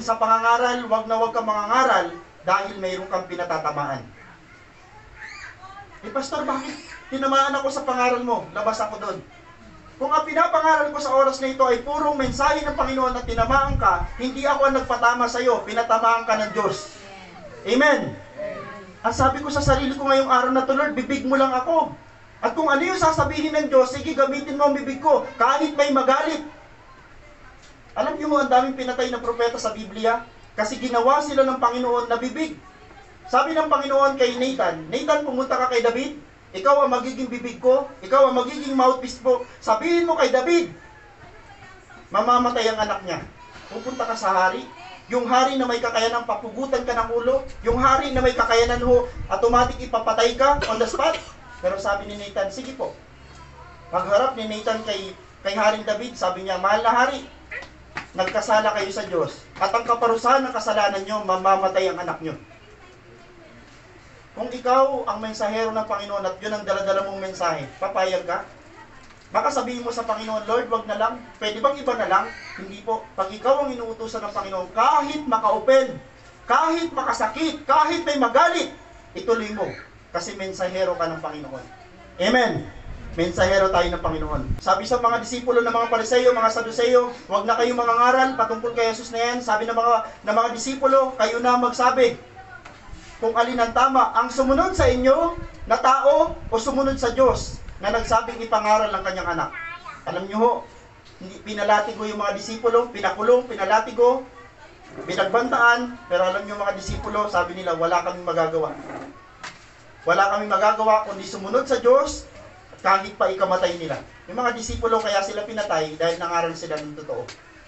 Sa pangangaral, wag na wag kang mangangaral dahil mayroon kang pinatatamaan. Pastor, bakit tinamaan ako sa pangaral mo? Labas ako doon. Kung ang pinapangaral ko sa oras na ito ay purong mensahe ng Panginoon at tinamaan ka, hindi ako ang nagpatama sa iyo, pinatamaan ka ng Diyos. Amen? Ang sabi ko sa sarili ko ngayong araw na to, Lord, bibig mo lang ako. At kung ano yung sasabihin ng Diyos, sige, gamitin mo ang bibig ko, kahit may magalit. Alam niyo mo, ang daming pinatay na propeta sa Biblia kasi ginawa sila ng Panginoon na bibig. Sabi ng Panginoon kay Nathan, Nathan, pumunta ka kay David, ikaw ang magiging bibig ko, ikaw ang magiging mouthpiece ko. Sabihin mo kay David, mamamatay ang anak niya. Pupunta ka sa hari, yung hari na may kakayanan papugutan ka ng ulo, yung hari na may kakayanan ho, automatic ipapatay ka on the spot. Pero sabi ni Nathan, sige po. Pagharap ni Nathan kay Haring David, sabi niya, mahal na hari, nagkasala kayo sa Diyos. At ang kaparusahan ng kasalanan nyo, mamamatay ang anak nyo. Kung ikaw ang mensahero ng Panginoon at yun ang daladala mong mensahe, papayag ka? Baka sabihin mo sa Panginoon, Lord, wag na lang. Pwede bang iba na lang? Hindi po. Pag ikaw ang inuutusan ng Panginoon, kahit maka-open, kahit makasakit, kahit may magalit, ituloy mo. Kasi mensahero ka ng Panginoon. Amen. Mensahero tayo ng Panginoon. Sabi sa mga disipulo ng mga Pariseyo, mga Saduseyo, huwag na kayong mangangaral patungkol kay Jesus na yan. Sabi ng mga disipulo, kayo na magsabi kung alin ang tama, ang sumunod sa inyo na tao o sumunod sa Diyos na nagsabing ipangaral ng kanyang anak. Alam nyo ho, pinalatigo yung mga disipulo, pinakulong, pinalatigo, pinagbantaan, pero alam nyo mga disipulo, sabi nila, wala kaming magagawa. Wala kaming magagawa kundi sumunod sa Diyos kahit pa ikamatay nila. Yung mga disipulo kaya sila pinatay dahil nangaral sila ng totoo.